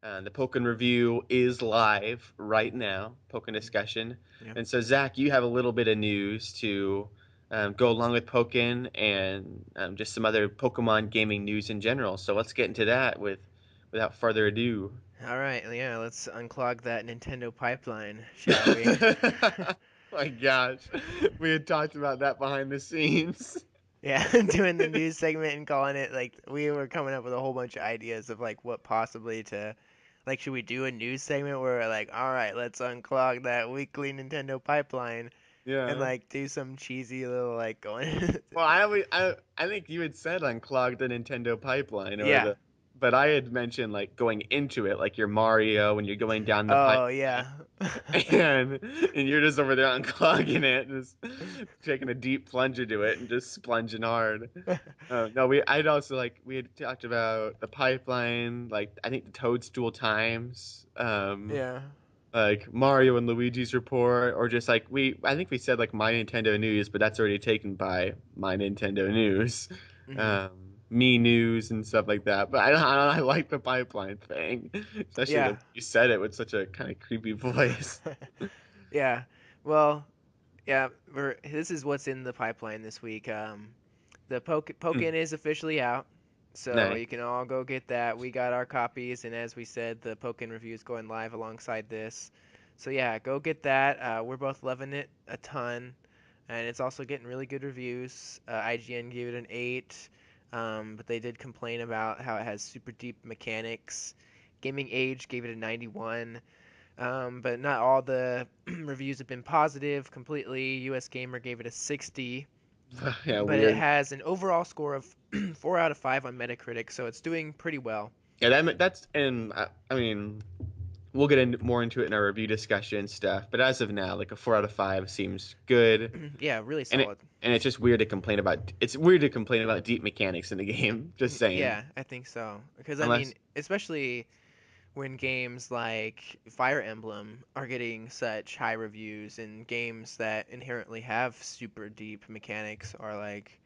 The Pokkén review is live right now, Pokkén discussion. Yeah. And so, Zach, you have a little bit of news to go along with Pokkén and just some other Pokemon gaming news in general. So let's get into that without further ado. All right. Yeah. Let's unclog that Nintendo pipeline, shall we? My gosh, we had talked about that behind the scenes. Yeah. Doing the news segment and calling it like we were coming up with a whole bunch of ideas of like what possibly to like should we do a news segment where we're like, all right, let's unclog that weekly Nintendo pipeline and Yeah. like do some cheesy little like going. Well, I think you had said unclog the Nintendo pipeline or Yeah. the, but I had mentioned like going into it, like your Mario when you're going down the Oh pipeline, yeah. and you're just over there unclogging it, just taking a deep plunge into it and just splunging hard. No, I'd also like we had talked about the pipeline, like I think the Toadstool times, Yeah. like Mario and Luigi's report, or just like I think we said like My Nintendo News, but that's already taken by My Nintendo News, Mhm. Me News and stuff like that. But I like the pipeline thing, especially the Yeah. way you said it with such a kind of creepy voice. Yeah. Well, yeah, this is what's in the pipeline this week. The Hmm. Pokkén is officially out, so Nice. you can all go get that. We got our copies, and as we said, the Pokkén review is going live alongside this. So yeah, go get that. We're both loving it a ton, and it's also getting really good reviews. IGN gave it an 8, but they did complain about how it has super deep mechanics. Gaming Age gave it a 91. But not all the reviews have been positive completely. US Gamer gave it a 60, Yeah, but it weird. has an overall score of 4 out of 5 on Metacritic, so it's doing pretty well. Yeah, that's and I mean we'll get more into it in our review discussion and stuff. But as of now, like a 4 out of 5 seems good. Yeah, really and it solid. and it's just weird to complain about. It's weird to complain about deep mechanics in the game. Just saying, Yeah, I think so. Because, I mean, unless especially when games like Fire Emblem are getting such high reviews and games that inherently have super deep mechanics are like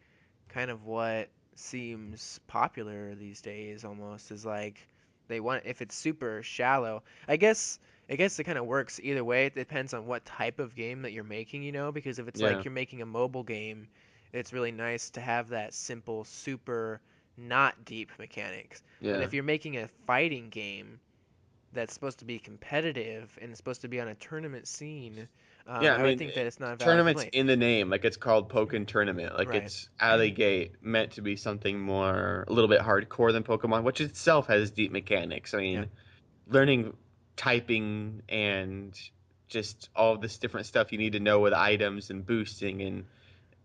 kind of what seems popular these days almost is like they want if it's super shallow. I guess it kind of works either way. It depends on what type of game that you're making, because if it's yeah, like you're making a mobile game, it's really nice to have that simple, super not deep mechanics. But yeah, if you're making a fighting game that's supposed to be competitive and it's supposed to be on a tournament scene, yeah. I I would mean, think that it's not a valid tournaments complaint. in the name, like it's called Pokkén Tournament. Like Right. it's out of the gate meant to be something more, a little bit hardcore than Pokemon, which itself has deep mechanics. I Yeah. mean, learning typing and just all this different stuff you need to know with items and boosting and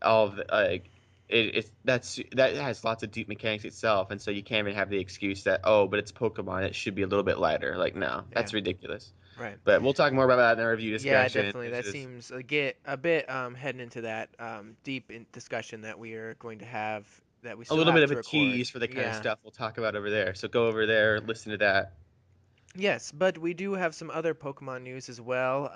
all of the, like that has lots of deep mechanics itself, and so you can't even have the excuse that but it's Pokemon, it should be a little bit lighter. Like no, Yeah. that's ridiculous. Right. But we'll talk more about that in our review Yeah, discussion. definitely. It's That just seems a bit heading into that deep in discussion that we are going to have that we a still little bit have of to a record. tease for the kind of Yeah. stuff we'll talk about over there. So go over there, listen to that. Yes, but we do have some other Pokemon news as well.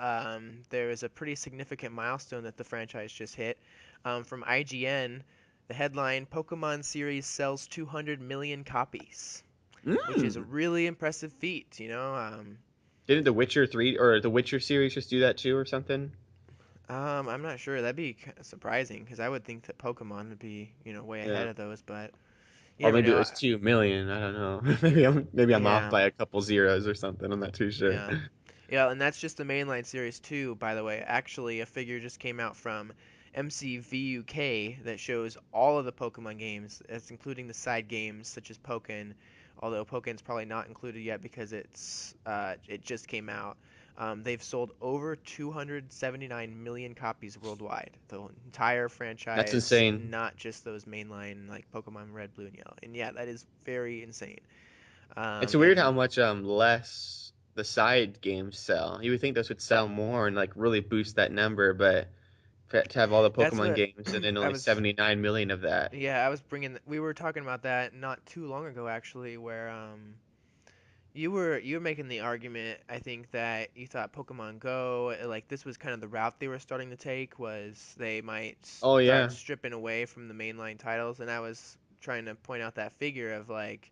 There is a pretty significant milestone that the franchise just hit. From IGN, the headline Pokemon series sells 200 million copies, which is a Mm. really impressive feat, Didn't The Witcher 3 or the Witcher series just do that too or something? I'm not sure. That'd be surprising because I would think that Pokemon would be, way ahead Yeah. of those, but you Or never maybe it know. was 2 million. I don't know. Maybe I'm off Yeah, by a couple zeros or something. I'm not too sure. yeah. Yeah, and that's just the mainline series too, by the way. Actually, a figure just came out from MCVUK that shows all of the Pokemon games, as including the side games such as Pokkén, although Pokkén's probably not included yet because it just came out. They've sold over 279 million copies worldwide. The entire That's franchise, insane. not just those mainline like Pokemon Red, Blue, and Yellow. And yeah, that is very insane. It's weird how And much less the side games sell. You would think those would sell more and like really boost that number, but to have all the that's Pokemon what games and then I only was 79 million of that. Yeah, I was bringing. We were talking about that not too long ago, actually, where you were making the argument. I think that you thought Pokemon Go, like this was kind of the route they were starting to take, was they might Oh start yeah. stripping away from the mainline titles, and I was trying to point out that figure of like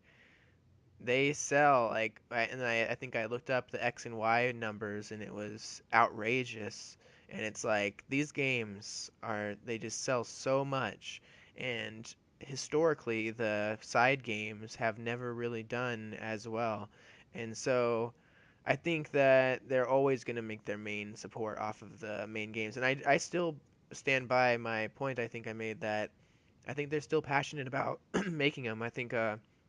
they sell like I think I looked up the X and Y numbers and it was outrageous. And it's like these games are they just sell so much. And historically the side games have never really done as well. And so I think that they're always going to make their main support off of the main games. And I still stand by my point I think I made that I think they're still passionate about making them. I think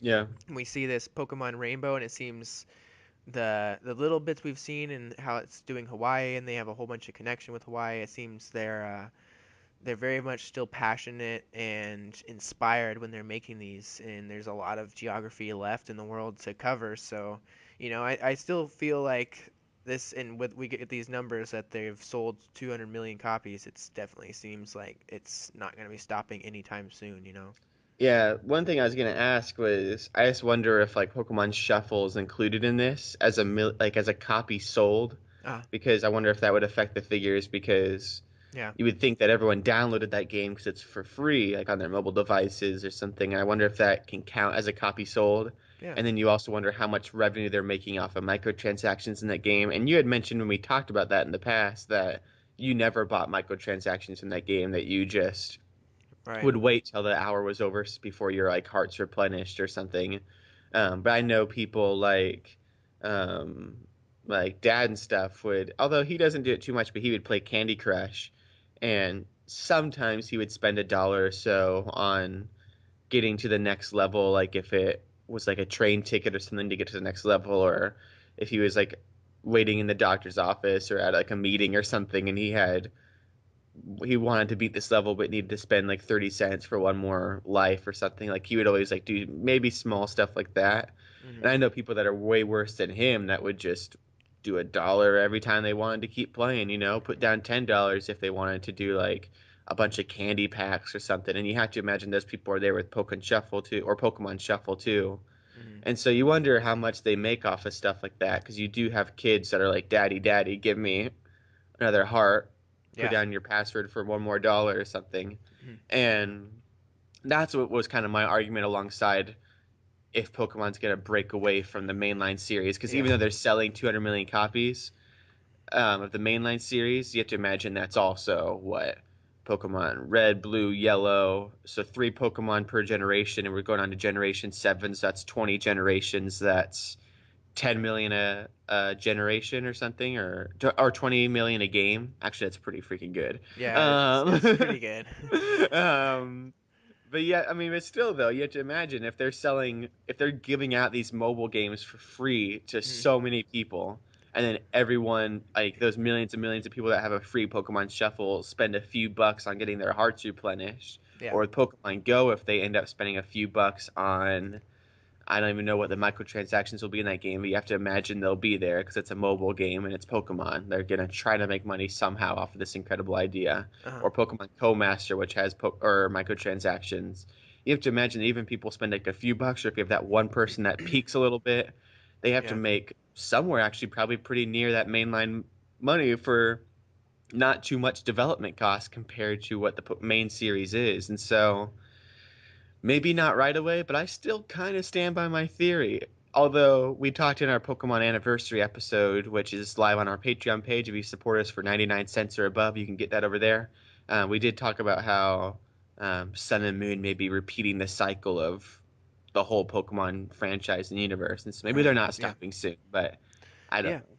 Yeah. we see this Pokemon Rainbow, and it seems the little bits we've seen and how it's doing Hawaii, and they have a whole bunch of connection with Hawaii. It seems they're very much still passionate and inspired when they're making these, and there's a lot of geography left in the world to cover. So, I still feel like this, and with we get these numbers that they've sold 200 million copies, it's definitely seems like it's not going to be stopping anytime soon. Yeah, one thing I was gonna ask was, I just wonder if like Pokemon Shuffle is included in this as a like as a copy sold, Ah, because I wonder if that would affect the figures, because yeah, you would think that everyone downloaded that game because it's for free, like on their mobile devices or something. And I wonder if that can count as a copy sold. yeah, And then you also wonder how much revenue they're making off of microtransactions in that game. And you had mentioned when we talked about that in the past that you never bought microtransactions in that game, that you just right, would wait till the hour was over before your like hearts replenished or something. But I know people um, like dad and stuff would, although he doesn't do it too much, but he would play Candy Crush, and sometimes he would spend $1 or so on getting to the next level, like if it was like a train ticket or something to get to the next level, or if he was like waiting in the doctor's office or at like a meeting or something, and he wanted to beat this level but needed to spend like 30 cents for one more life or something. Like he would always like do maybe small stuff like that. hmm, And I know people that are way worse than him that would just do $1 every time they wanted to keep playing, put down $10 if they wanted to do like a bunch of candy packs or something. And you have to imagine those people are there with Pokemon Shuffle too, or Pokemon Shuffle too. hmm, And so you wonder how much they make off of stuff like that, because you do have kids that are like, "Daddy, Daddy, give me another heart, put yeah, down your password for one more dollar or something." hmm, And that's what was kind of my argument alongside if Pokemon's going to break away from the mainline series. Because yeah, even though they're selling 200 million copies of the mainline series, you have to imagine that's also what Pokemon Red, Blue, Yellow. So three Pokemon per generation, and we're going on to Generation 7, so that's 20 generations. That's 10 million a generation or something, or 20 million a game. Actually, that's pretty freaking good. yeah. It's um, pretty good. um but yeah, I mean, but still though, you have to imagine if they're giving out these mobile games for free to Hmm, so many people, and then everyone, like those millions and millions of people that have a free Pokemon Shuffle, spend a few bucks on getting their hearts replenished, yeah, or with Pokemon Go, if they end up spending a few bucks on, I don't even know what the microtransactions will be in that game, but you have to imagine they'll be there because it's a mobile game and it's Pokemon. They're gonna try to make money somehow off of this incredible idea. uh-huh, Or Pokemon Comaster, which has or microtransactions. You have to imagine that even people spend like a few bucks, or if you have that one person that peaks a little bit, they have to yeah, make somewhere actually probably pretty near that mainline money for not too much development cost compared to what the main series is. And so maybe not right away, but I still kind of stand by my theory. Although we talked in our Pokemon anniversary episode, which is live on our Patreon page. If you support us for 99 cents or above, you can get that over there. We did talk about how Sun and Moon may be repeating the cycle of the whole Pokemon franchise and universe. And so maybe they're right, not yeah, stopping soon, but I don't yeah. know.